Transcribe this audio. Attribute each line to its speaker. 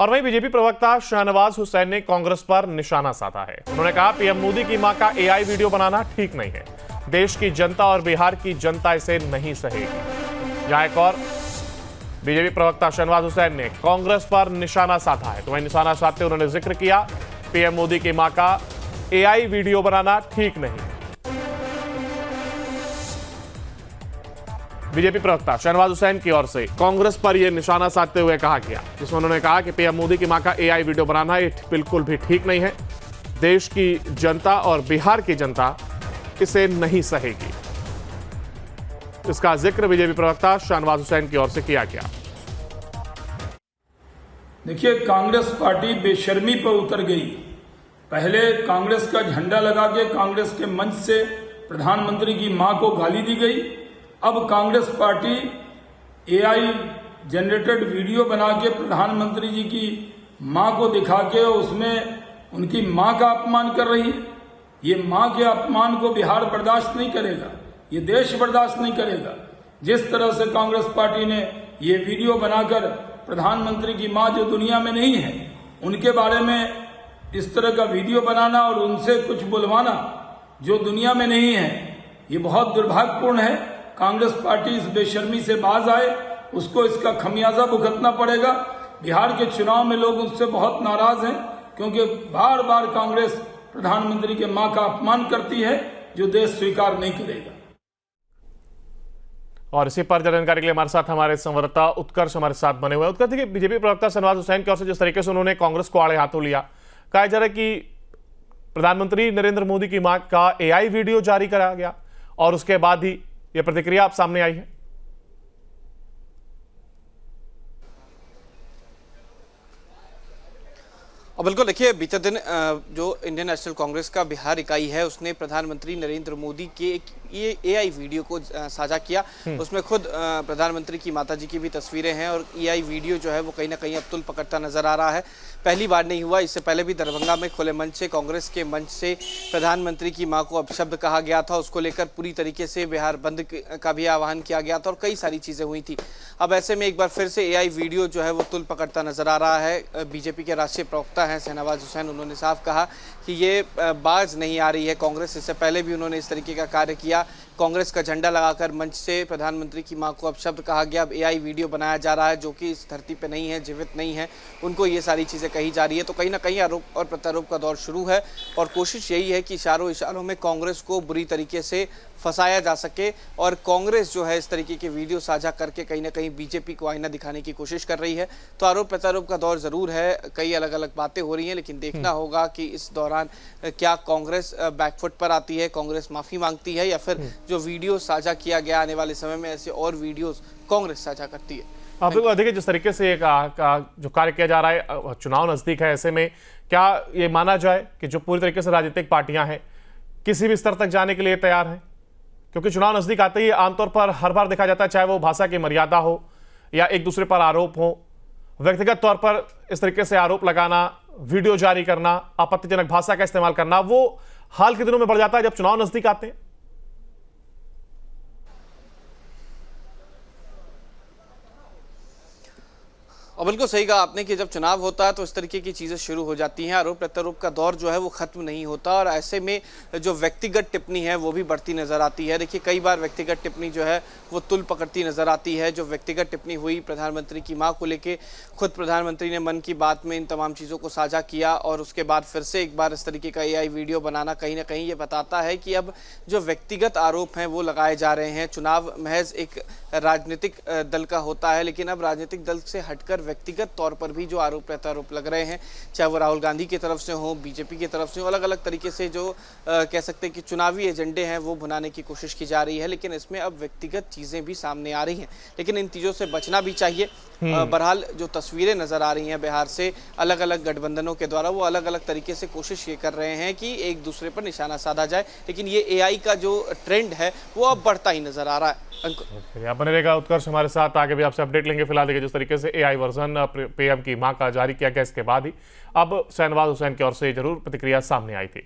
Speaker 1: और वहीं बीजेपी प्रवक्ता शाहनवाज हुसैन ने कांग्रेस पर निशाना साधा है। उन्होंने कहा पीएम मोदी की मां का एआई वीडियो बनाना ठीक नहीं है। देश की जनता और बिहार की जनता इसे नहीं सहेगी। यहाँ एक और बीजेपी प्रवक्ता शाहनवाज हुसैन ने कांग्रेस पर निशाना साधा है। तो वहीं निशाना साधते उन्होंने जिक्र किया पीएम मोदी की मां का एआई वीडियो बनाना ठीक नहीं। बीजेपी प्रवक्ता शाहनवाज हुसैन की ओर से कांग्रेस पर यह निशाना साधते हुए कहा गया, जिसमें उन्होंने कहा कि पीएम मोदी की मां का एआई वीडियो बनाना ये बिल्कुल भी ठीक नहीं है। देश की जनता और बिहार की जनता इसे नहीं सहेगी। इसका जिक्र बीजेपी प्रवक्ता शाहनवाज हुसैन की ओर से किया गया।
Speaker 2: देखिए, कांग्रेस पार्टी बेशर्मी पर उतर गई। पहले कांग्रेस का झंडा लगा के कांग्रेस के मंच से प्रधानमंत्री की मां को गाली दी गई। अब Congress party AI generated video बना के प्रधानमंत्री जी की मां को दिखा के उसमें उनकी मां का अपमान कर रही है। ये मां के अपमान को बिहार बर्दाश्त नहीं करेगा, ये देश बर्दाश्त नहीं करेगा। जिस तरह से कांग्रेस पार्टी ने ये वीडियो बनाकर प्रधानमंत्री की मां जो दुनिया में नहीं है उनके बारे में इस तरह का वीडियो बनाना और उनसे कुछ बुलवाना जो दुनिया में नहीं है, ये बहुत दुर्भाग्यपूर्ण है। कांग्रेस पार्टी इस बेशर्मी से बाज आए, उसको इसका खमियाजा भुगतना पड़ेगा। बिहार के चुनाव में लोग उससे बहुत नाराज हैं क्योंकि बार बार कांग्रेस प्रधानमंत्री के मां का अपमान करती है जो देश स्वीकार नहीं करेगा।
Speaker 1: और इसी पर जानकारी के लिए हमारे साथ हमारे संवाददाता उत्कर्ष हमारे साथ बने हुए हैं। उत्कर्ष, देखिए बीजेपी प्रवक्ता शाहनवाज हुसैन की ओर से जिस तरीके से उन्होंने कांग्रेस को आड़े हाथों लिया, कहा जा रहा है कि प्रधानमंत्री नरेंद्र मोदी की मां का एआई वीडियो जारी करा गया और उसके बाद ही यह प्रतिक्रिया आप सामने आई है।
Speaker 3: और बिल्कुल देखिए, बीते दिन जो इंडियन नेशनल कांग्रेस का बिहार इकाई है उसने प्रधानमंत्री नरेंद्र मोदी के ये एआई वीडियो को साझा किया। उसमें खुद प्रधानमंत्री की माताजी की भी तस्वीरें हैं और एआई वीडियो जो है वो कहीं ना कहीं अब तुल पकड़ता नजर आ रहा है। पहली बार नहीं हुआ, इससे पहले भी दरभंगा में खुले मंच से, कांग्रेस के मंच से प्रधानमंत्री की मां को अपशब्द कहा गया था। उसको लेकर पूरी तरीके से बिहार बंद का भी आह्वान किया गया था और कई सारी चीजें हुई थी। अब ऐसे में एक बार फिर से एआई वीडियो जो है वो तुल पकड़ता नजर आ रहा है। बीजेपी के राष्ट्रीय प्रवक्ता हैं शाहनवाज हुसैन, उन्होंने साफ कहा कि ये बाज नहीं आ रही है कांग्रेस। इससे पहले भी उन्होंने इस तरीके का कार्य किया। कांग्रेस का झंडा लगाकर मंच से प्रधानमंत्री की मां को अपशब्द कहा गया। अब एआई वीडियो बनाया जा रहा है जो कि इस धरती पे नहीं है, जीवित नहीं है, उनको ये सारी चीज़ें कही जा रही है। तो कहीं ना कहीं आरोप और प्रत्यारोप का दौर शुरू है और कोशिश यही है कि इशारों में कांग्रेस को बुरी तरीके से फंसाया जा सके और कांग्रेस जो है इस तरीके के वीडियो साझा करके कहीं ना कहीं बीजेपी को आईना दिखाने की कोशिश कर रही है। तो आरोप प्रत्यारोप का दौर जरूर है, कई अलग अलग बातें हो रही हैं, लेकिन देखना होगा कि इस दौरान क्या कांग्रेस बैकफुट पर आती है, कांग्रेस माफी मांगती है या फिर जो वीडियो साझा किया गया आने वाले समय में ऐसे और वीडियोस कांग्रेस साझा करती है।
Speaker 1: आप बिल्कुल देखिए, जिस तरीके से जो कार्य किया जा रहा है, चुनाव नजदीक है, ऐसे में क्या ये माना जाए कि जो पूरी तरीके से राजनीतिक पार्टियां हैं किसी भी स्तर तक जाने के लिए तैयार हैं? क्योंकि चुनाव नजदीक आते ही आमतौर पर हर बार देखा जाता है, चाहे वो भाषा की मर्यादा हो या एक दूसरे पर आरोप हो, व्यक्तिगत तौर पर इस तरीके से आरोप लगाना, वीडियो जारी करना, आपत्तिजनक भाषा का इस्तेमाल करना, वो हाल के दिनों में बढ़ जाता है जब चुनाव नजदीक आते हैं।
Speaker 3: और बिल्कुल सही कहा आपने कि जब चुनाव होता है तो इस तरीके की चीज़ें शुरू हो जाती हैं। आरोप प्रत्यारोप का दौर जो है वो खत्म नहीं होता और ऐसे में जो व्यक्तिगत टिप्पणी है वो भी बढ़ती नजर आती है। देखिए, कई बार व्यक्तिगत टिप्पणी जो है वो तुल पकड़ती नजर आती है। जो व्यक्तिगत टिप्पणी हुई प्रधानमंत्री की मां को लेके, खुद प्रधानमंत्री ने मन की बात में इन तमाम चीज़ों को साझा किया और उसके बाद फिर से एक बार इस तरीके का एआई वीडियो बनाना कहीं ना कहीं ये बताता है कि अब जो व्यक्तिगत आरोप हैं वो लगाए जा रहे हैं। चुनाव महज एक राजनीतिक दल का होता है, लेकिन अब राजनीतिक दल से हटकर व्यक्तिगत तौर पर भी जो आरोप प्रत्यारोप लग रहे हैं, चाहे वो राहुल गांधी की तरफ से हो, बीजेपी की तरफ से हो, अलग अलग तरीके से जो कह सकते हैं कि चुनावी एजेंडे हैं वो भुनाने की कोशिश की जा रही है। लेकिन इसमें अब व्यक्तिगत चीजें भी सामने आ रही हैं, लेकिन इन चीजों से बचना भी चाहिए। बहरहाल जो तस्वीरें नजर आ रही हैं बिहार से, अलग अलग गठबंधनों के द्वारा वो अलग अलग तरीके से कोशिश ये कर रहे हैं कि एक दूसरे पर निशाना साधा जाए, लेकिन ये एआई का जो ट्रेंड है वो अब बढ़ता ही नजर आ रहा है।
Speaker 1: आप बने रहेगा उत्कर्ष हमारे साथ, आगे भी आपसे अपडेट लेंगे। फिलहाल देखिए, जिस तरीके से एआई वर्जन पीएम की मां का जारी किया गया, इसके बाद ही अब शाहनवाज हुसैन की ओर से जरूर प्रतिक्रिया सामने आई थी।